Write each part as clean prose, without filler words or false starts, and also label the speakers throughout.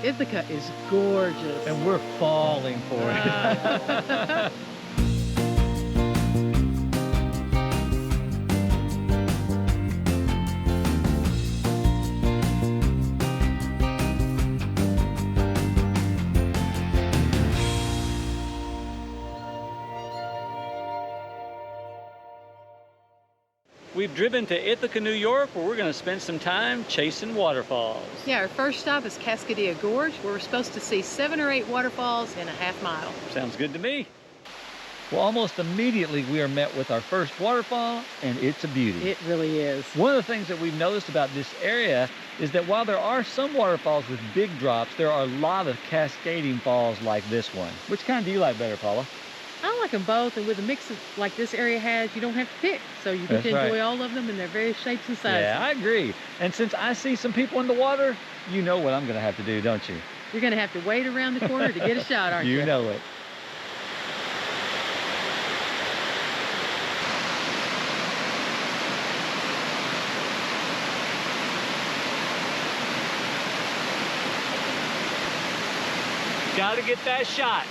Speaker 1: Ithaca is gorgeous.
Speaker 2: And we're falling for it. We've driven to Ithaca, New York, where we're going to spend some time chasing waterfalls.
Speaker 1: Yeah, our first stop is Cascadia Gorge, where we're supposed to see 7 or 8 waterfalls in a half mile.
Speaker 2: Sounds good to me. Well, almost immediately we are met with our first waterfall, and it's a beauty.
Speaker 1: It really is.
Speaker 2: One of the things that we've noticed about this area is that while there are some waterfalls with big drops, there are a lot of cascading falls like this one. Which kind do you like better, Paula?
Speaker 1: I like them both, and with a mix of, like this area has, you don't have to pick. So you get to enjoy all of them in their various shapes and sizes.
Speaker 2: Yeah, I agree. And since I see some people in the water, you know what I'm going to have to do, don't you?
Speaker 1: You're going to have to wait around the corner to get a shot, aren't you?
Speaker 2: You know it. Got to get that shot.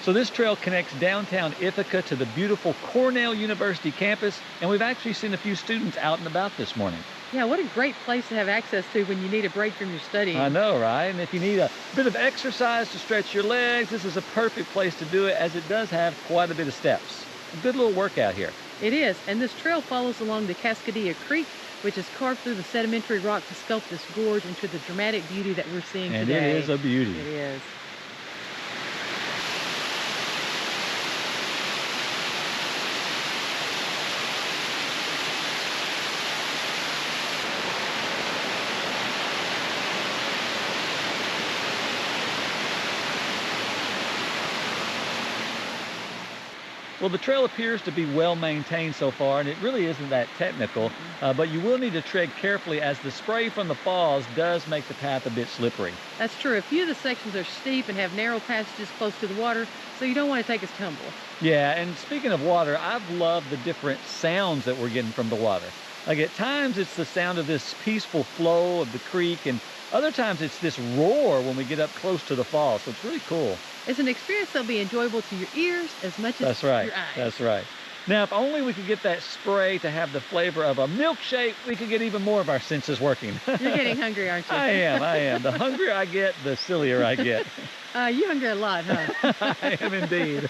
Speaker 2: So this trail connects downtown Ithaca to the beautiful Cornell University campus, and we've actually seen a few students out and about this morning.
Speaker 1: Yeah, what a great place to have access to when you need a break from your studying.
Speaker 2: I know, right? And if you need a bit of exercise to stretch your legs, this is a perfect place to do it, as it does have quite a bit of steps. A good little workout here.
Speaker 1: It is, and this trail follows along the Cascadia Creek, which is carved through the sedimentary rock to sculpt this gorge into the dramatic beauty that we're seeing today.
Speaker 2: And it is a beauty.
Speaker 1: It is.
Speaker 2: Well, the trail appears to be well maintained so far, and it really isn't that technical, but you will need to tread carefully, as the spray from the falls does make the path a bit slippery.
Speaker 1: That's true. A few of the sections are steep and have narrow passages close to the water, so you don't want to take a tumble.
Speaker 2: Yeah, and speaking of water, I've loved the different sounds that we're getting from the water. Like at times it's the sound of this peaceful flow of the creek, and other times it's this roar when we get up close to the falls, so it's really cool.
Speaker 1: It's an experience that'll be enjoyable to your ears as much as your eyes.
Speaker 2: That's right. Now, if only we could get that spray to have the flavor of a milkshake, we could get even more of our senses working.
Speaker 1: You're getting hungry, aren't you?
Speaker 2: I am. The hungrier I get, the sillier I get.
Speaker 1: You hungry a lot, huh?
Speaker 2: I am indeed.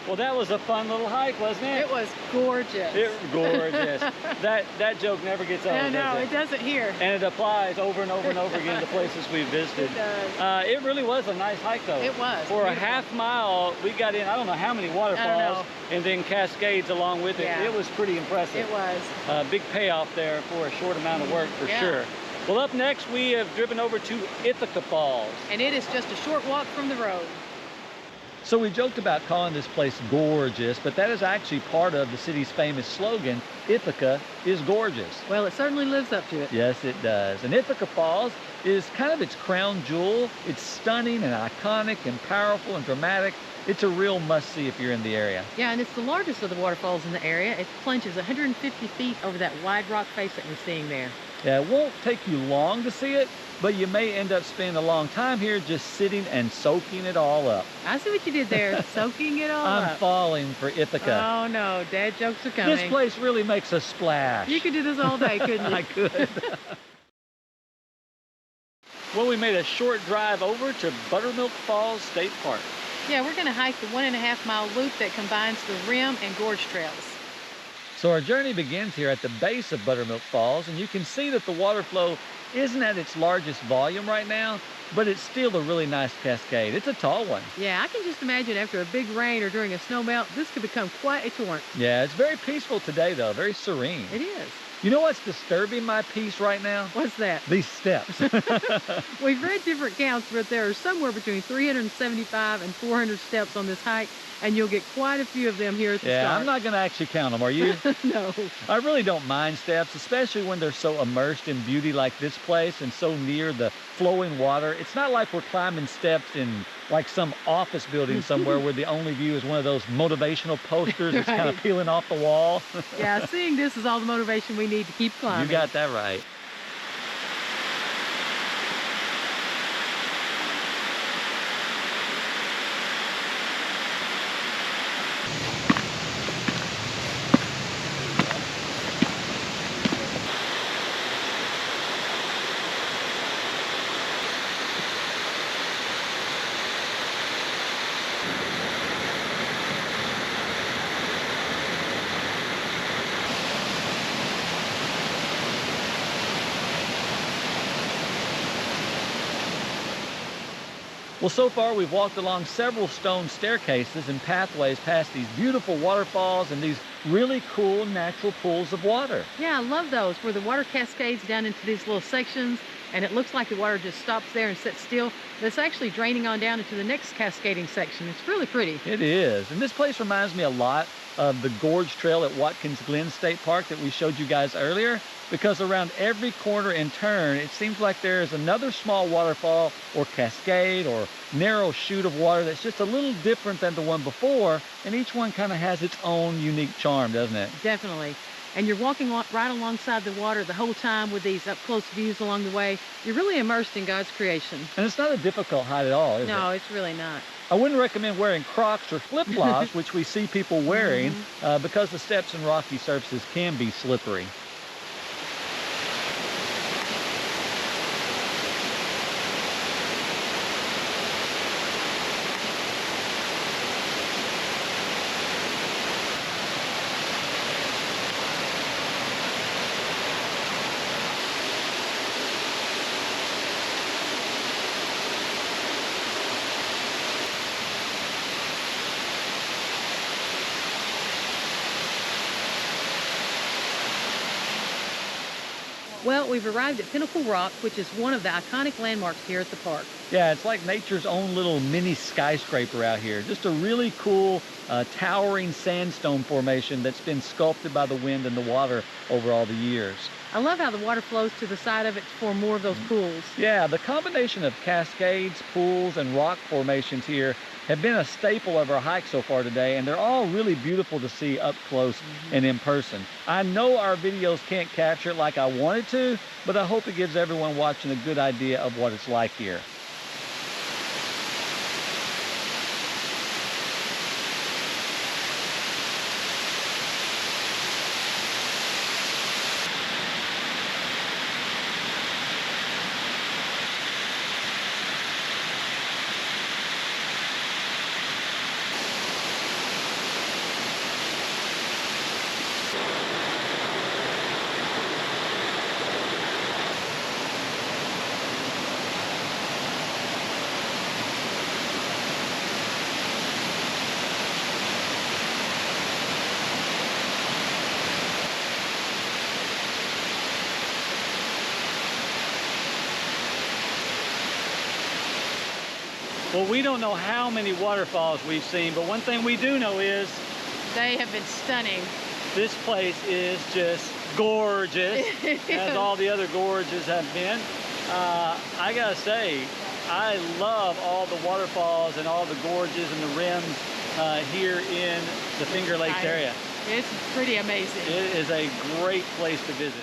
Speaker 2: Well, that was a fun little hike, wasn't it?
Speaker 1: It was gorgeous.
Speaker 2: It was gorgeous. that joke never gets old,
Speaker 1: No,
Speaker 2: does
Speaker 1: it doesn't here.
Speaker 2: And it applies over and over and over again to places we've visited.
Speaker 1: It does.
Speaker 2: It really was a nice hike, though.
Speaker 1: It was.
Speaker 2: For
Speaker 1: beautiful.
Speaker 2: a half mile, we got in, I don't know how many waterfalls, and then cascades along with it.
Speaker 1: Yeah.
Speaker 2: It was pretty impressive.
Speaker 1: It was.
Speaker 2: Big payoff there for a short amount of work, for sure. Well, up next, we have driven over to Ithaca Falls.
Speaker 1: And it is just a short walk from the road.
Speaker 2: So we joked about calling this place gorgeous, but that is actually part of the city's famous slogan, Ithaca is gorgeous.
Speaker 1: Well, it certainly lives up to it.
Speaker 2: Yes, it does. And Ithaca Falls is kind of its crown jewel. It's stunning and iconic and powerful and dramatic. It's a real must-see if you're in the area.
Speaker 1: Yeah, and it's the largest of the waterfalls in the area. It plunges 150 feet over that wide rock face that we're seeing there.
Speaker 2: Yeah, it won't take you long to see it, but you may end up spending a long time here just sitting and soaking it all up.
Speaker 1: I see what you did there, soaking it all up.
Speaker 2: I'm falling for Ithaca.
Speaker 1: Oh no, dad jokes are coming.
Speaker 2: This place really makes a splash.
Speaker 1: You could do this all day, couldn't you?
Speaker 2: I could. Well, we made a short drive over to Buttermilk Falls State Park.
Speaker 1: Yeah, we're going to hike the 1.5-mile loop that combines the rim and gorge trails.
Speaker 2: So our journey begins here at the base of Buttermilk Falls, and you can see that the water flow isn't at its largest volume right now, but it's still a really nice cascade. It's a tall one.
Speaker 1: Yeah, I can just imagine after a big rain or during a snow melt, this could become quite a torrent.
Speaker 2: Yeah, it's very peaceful today though, very serene.
Speaker 1: It is.
Speaker 2: You know what's disturbing my peace right now?
Speaker 1: What's that?
Speaker 2: These steps.
Speaker 1: We've read different counts, but there are somewhere between 375 and 400 steps on this hike, and you'll get quite a few of them here at the
Speaker 2: Yeah,
Speaker 1: start.
Speaker 2: I'm not gonna actually count them, are you?
Speaker 1: No.
Speaker 2: I really don't mind steps, especially when they're so immersed in beauty like this place and so near the flowing water. It's not like we're climbing steps in like some office building somewhere where the only view is one of those motivational posters that's kind of
Speaker 1: Right.
Speaker 2: peeling off the wall.
Speaker 1: Yeah, seeing this is all the motivation we need to keep climbing.
Speaker 2: You got that right. Well, so far we've walked along several stone staircases and pathways past these beautiful waterfalls and these really cool natural pools of water.
Speaker 1: Yeah, I love those, where the water cascades down into these little sections, and it looks like the water just stops there and sits still, but it's actually draining on down into the next cascading section. It's really pretty.
Speaker 2: It is. And this place reminds me a lot of the Gorge Trail at Watkins Glen State Park that we showed you guys earlier, because around every corner and turn, it seems like there is another small waterfall or cascade or narrow chute of water that's just a little different than the one before, and each one kind of has its own unique charm, doesn't it?
Speaker 1: Definitely. And you're walking right alongside the water the whole time with these up-close views along the way. You're really immersed in God's creation.
Speaker 2: And it's not a difficult hike at all, is it?
Speaker 1: No, it's really not.
Speaker 2: I wouldn't recommend wearing Crocs or flip-flops, which we see people wearing, because the steps and rocky surfaces can be slippery.
Speaker 1: Well, we've arrived at Pinnacle Rock, which is one of the iconic landmarks here at the park.
Speaker 2: Yeah, it's like nature's own little mini skyscraper out here. Just a really cool, towering sandstone formation that's been sculpted by the wind and the water over all the years.
Speaker 1: I love how the water flows to the side of it to form more of those pools.
Speaker 2: Yeah, the combination of cascades, pools, and rock formations here have been a staple of our hike so far today, and they're all really beautiful to see up close and in person. I know our videos can't capture it like I wanted to, but I hope it gives everyone watching a good idea of what it's like here. Well, we don't know how many waterfalls we've seen, but one thing we do know is
Speaker 1: They have been stunning.
Speaker 2: this place is just gorgeous, as all the other gorges have been. I gotta say, I love all the waterfalls and all the gorges and the rims here in the Finger Lakes area.
Speaker 1: It's pretty amazing.
Speaker 2: It is a great place to visit.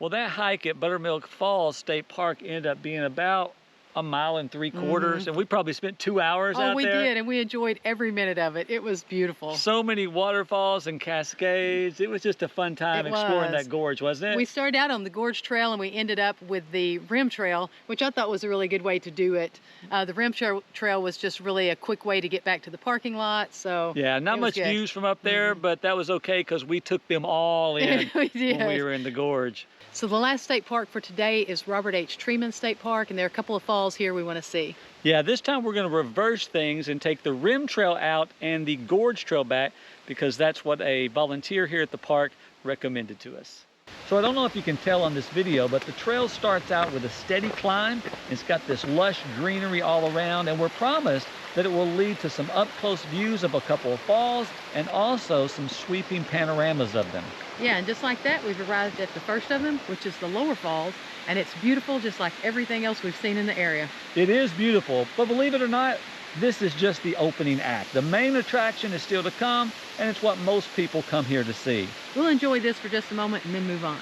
Speaker 2: Well, that hike at Buttermilk Falls State Park ended up being about a mile and 3/4, and we probably spent 2 hours out there.
Speaker 1: Oh, we did, and we enjoyed every minute of it. It was beautiful.
Speaker 2: So many waterfalls and cascades. It was just a fun time exploring that gorge, wasn't it?
Speaker 1: We started out on the gorge trail, and we ended up with the rim trail, which I thought was a really good way to do it. The rim trail was just really a quick way to get back to the parking lot. So
Speaker 2: yeah, not much views from up there, but that was okay because we took them all in when we were in the gorge.
Speaker 1: So the last state park for today is Robert H. Treman State Park, and there are a couple of falls here we want to see.
Speaker 2: Yeah, this time we're going to reverse things and take the rim trail out and the gorge trail back, because that's what a volunteer here at the park recommended to us. So I don't know if you can tell on this video, but the trail starts out with a steady climb. It's got this lush greenery all around, and we're promised that it will lead to some up-close views of a couple of falls and also some sweeping panoramas of them.
Speaker 1: Yeah, and just like that, we've arrived at the first of them, which is the Lower Falls, and it's beautiful just like everything else we've seen in the area.
Speaker 2: It is beautiful, but believe it or not, this is just the opening act. The main attraction is still to come, and it's what most people come here to see.
Speaker 1: We'll enjoy this for just a moment and then move on.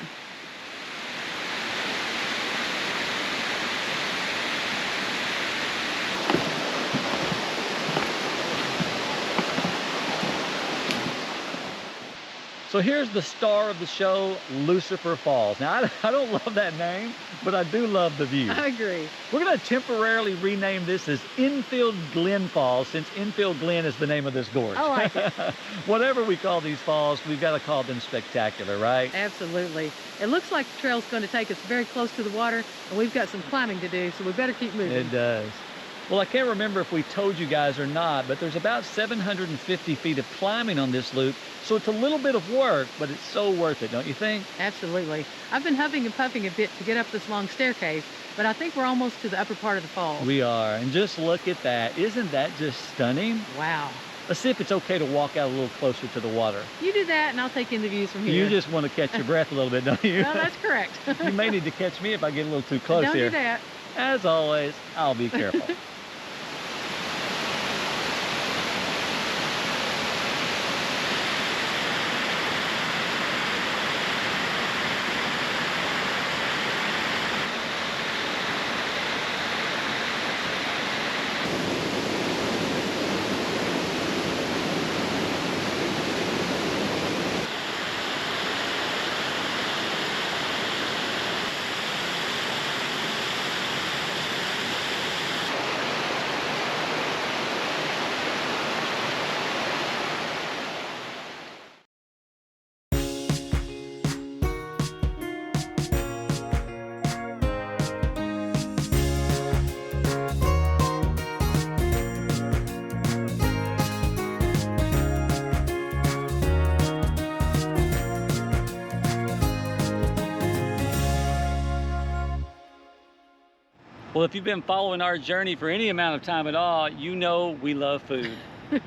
Speaker 2: So here's the star of the show, Lucifer Falls. Now, I don't love that name, but I do love the view.
Speaker 1: I agree.
Speaker 2: We're going to temporarily rename this as Infield Glen Falls, since Infield Glen is the name of this gorge.
Speaker 1: I like it.
Speaker 2: Whatever we call these falls, we've got to call them spectacular, right?
Speaker 1: Absolutely. It looks like the trail's going to take us very close to the water, and we've got some climbing to do, so we better keep moving.
Speaker 2: It does. Well, I can't remember if we told you guys or not, but there's about 750 feet of climbing on this loop, so it's a little bit of work, but it's so worth it, don't you think?
Speaker 1: Absolutely. I've been huffing and puffing a bit to get up this long staircase, but I think we're almost to the upper part of the falls.
Speaker 2: We are, and just look at that. Isn't that just stunning?
Speaker 1: Wow.
Speaker 2: Let's see if it's okay to walk out a little closer to the water.
Speaker 1: You do that, and I'll take in the views from here.
Speaker 2: You just want to catch your breath a little bit, don't you?
Speaker 1: Well, that's correct.
Speaker 2: You may need to catch me if I get a little too close
Speaker 1: Don't
Speaker 2: here.
Speaker 1: do that.
Speaker 2: As always, I'll be careful. Well, if you've been following our journey for any amount of time at all, you know we love food.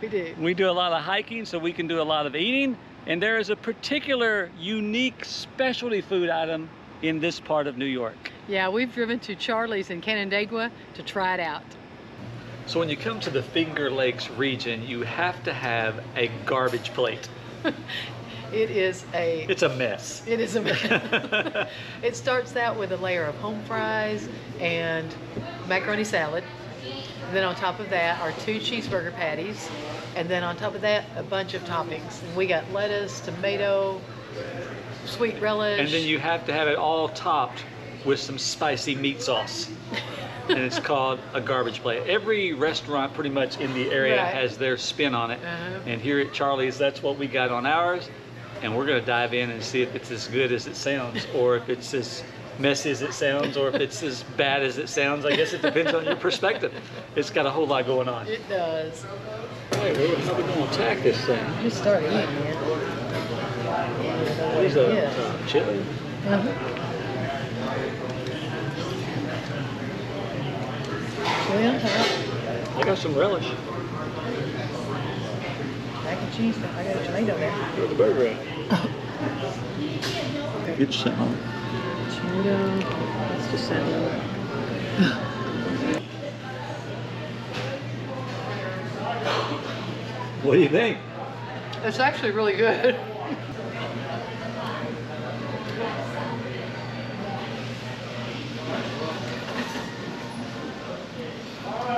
Speaker 1: We do.
Speaker 2: We do a lot of hiking, so we can do a lot of eating, and there is a particular unique specialty food item in this part of New York.
Speaker 1: Yeah, we've driven to Charlie's in Canandaigua to try it out.
Speaker 2: So when you come to the Finger Lakes region, you have to have a garbage plate. It's a mess.
Speaker 1: It is a mess. It starts out with a layer of home fries and macaroni salad. And then on top of that are 2 cheeseburger patties. And then on top of that, a bunch of toppings. And we got lettuce, tomato, sweet relish.
Speaker 2: And then you have to have it all topped with some spicy meat sauce. And it's called a garbage plate. Every restaurant pretty much in the area has their spin on it. And here at Charlie's, that's what we got on ours. And we're gonna dive in and see if it's as good as it sounds, or if it's as messy as it sounds, or if it's as bad as it sounds. I guess it depends on your perspective. It's got a whole lot going on.
Speaker 1: It does.
Speaker 2: Hey, how are we gonna attack this thing?
Speaker 1: Just start eating it.
Speaker 2: What is that? Chili?
Speaker 1: Chili on top.
Speaker 2: I got some relish.
Speaker 1: Mac and cheese. I got a tomato there.
Speaker 2: Where's the burger at? Get some.
Speaker 1: Tomato. That's just salad.
Speaker 2: What do you think?
Speaker 1: It's actually really good.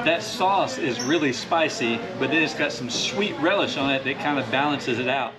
Speaker 2: That sauce is really spicy, but then it's got some sweet relish on it that kind of balances it out.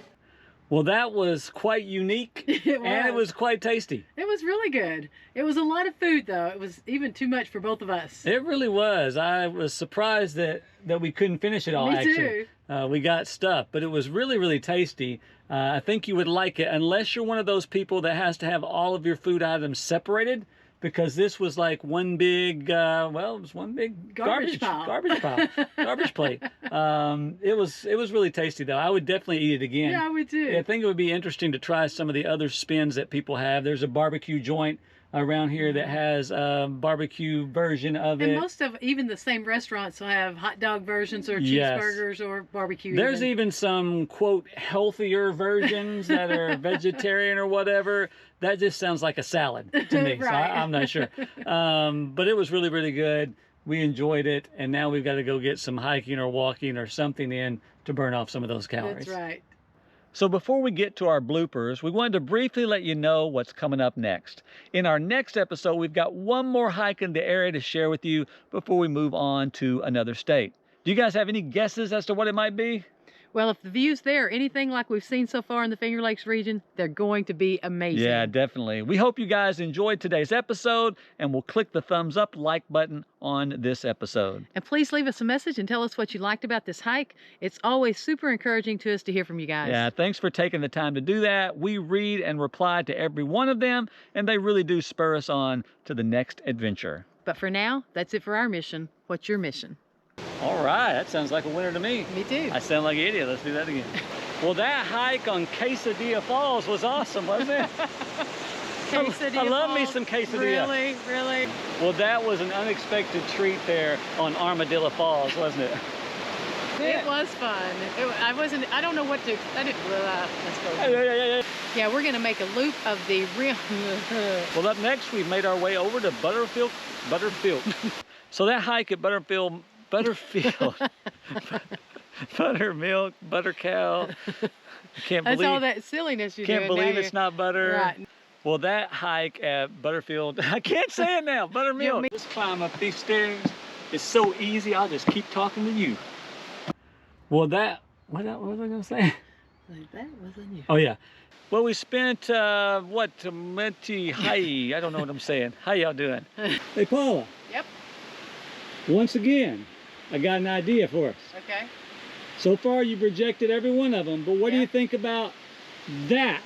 Speaker 2: Well, that was quite unique, and it was quite tasty.
Speaker 1: It was really good. It was a lot of food, though. It was even too much for both of us.
Speaker 2: It really was. I was surprised that we couldn't finish it all, actually. We got stuffed, but it was really, really tasty. I think you would like it, unless you're one of those people that has to have all of your food items separated, because this was like one big, well, it was one big garbage pile. Garbage plate. It was really tasty, though. I would definitely eat it again.
Speaker 1: Yeah, I would too.
Speaker 2: I think it would be interesting to try some of the other spins that people have. There's a barbecue joint around here that has a barbecue version of it.
Speaker 1: And most of even the same restaurants will have hot dog versions or cheeseburgers or barbecue.
Speaker 2: There's even some, quote, healthier versions that are vegetarian or whatever. That just sounds like a salad to me, right. So I'm not sure. But it was really, really good. We enjoyed it, and now we've got to go get some hiking or walking or something in to burn off some of those calories.
Speaker 1: That's right.
Speaker 2: So before we get to our bloopers, we wanted to briefly let you know what's coming up next. In our next episode, we've got one more hike in the area to share with you before we move on to another state. Do you guys have any guesses as to what it might be?
Speaker 1: Well, if the views there are anything like we've seen so far in the Finger Lakes region, they're going to be amazing.
Speaker 2: Yeah, definitely. We hope you guys enjoyed today's episode, and we'll click the thumbs up like button on this episode.
Speaker 1: And please leave us a message and tell us what you liked about this hike. It's always super encouraging to us to hear from you guys.
Speaker 2: Yeah, thanks for taking the time to do that. We read and reply to every one of them, and they really do spur us on to the next adventure.
Speaker 1: But for now, that's it for our mission. What's your mission?
Speaker 2: All right, that sounds like a winner to me.
Speaker 1: Me too.
Speaker 2: I sound like an idiot. Let's do that again. Well, that hike on Quesadilla Falls was awesome, wasn't it?
Speaker 1: Quesadilla
Speaker 2: I love
Speaker 1: Falls.
Speaker 2: Me some quesadilla.
Speaker 1: Really, really.
Speaker 2: Well, that was an unexpected treat there on Armadillo Falls, wasn't it?
Speaker 1: It was fun. I don't know what to, let's go. Yeah, we're going to make a loop of the real.
Speaker 2: Well, up next, we've made our way over to Butterfield. So that hike at Butterfield, buttermilk, butter cow.
Speaker 1: That's all that silliness you do.
Speaker 2: Can't believe it's not butter.
Speaker 1: Right.
Speaker 2: Well, that hike at Butterfield, I can't say it now, buttermilk. Just climb up these stairs. It's so easy, I'll just keep talking to you. Well, what was I going to say?
Speaker 1: That wasn't you.
Speaker 2: Oh, yeah. Well, we spent, I don't know what I'm saying. How y'all doing? Hey, Paula.
Speaker 1: Yep.
Speaker 2: Once again, I got an idea for us.
Speaker 1: Okay.
Speaker 2: So far, you've rejected every one of them, but what do you think about that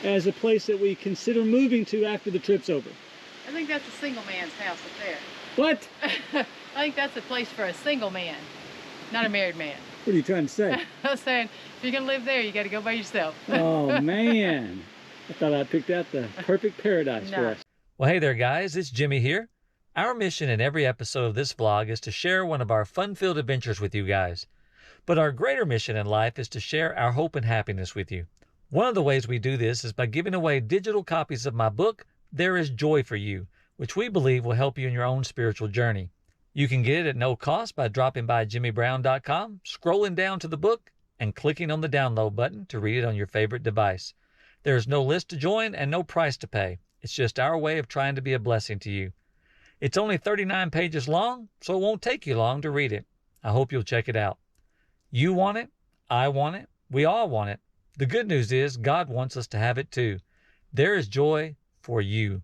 Speaker 2: as a place that we consider moving to after the trip's over?
Speaker 1: I think that's a single man's house up there.
Speaker 2: What?
Speaker 1: I think that's a place for a single man, not a married man.
Speaker 2: What are you trying to say?
Speaker 1: I was saying, if you're going to live there, you got to go by yourself.
Speaker 2: Oh, man. I thought I picked out the perfect paradise for us.
Speaker 3: Well, hey there, guys. It's Jimmy here. Our mission in every episode of this vlog is to share one of our fun-filled adventures with you guys. But our greater mission in life is to share our hope and happiness with you. One of the ways we do this is by giving away digital copies of my book, There Is Joy for You, which we believe will help you in your own spiritual journey. You can get it at no cost by dropping by jimmybrown.com, scrolling down to the book, and clicking on the download button to read it on your favorite device. There is no list to join and no price to pay. It's just our way of trying to be a blessing to you. It's only 39 pages long, so it won't take you long to read it. I hope you'll check it out. You want it, I want it, we all want it. The good news is God wants us to have it too. There is joy for you.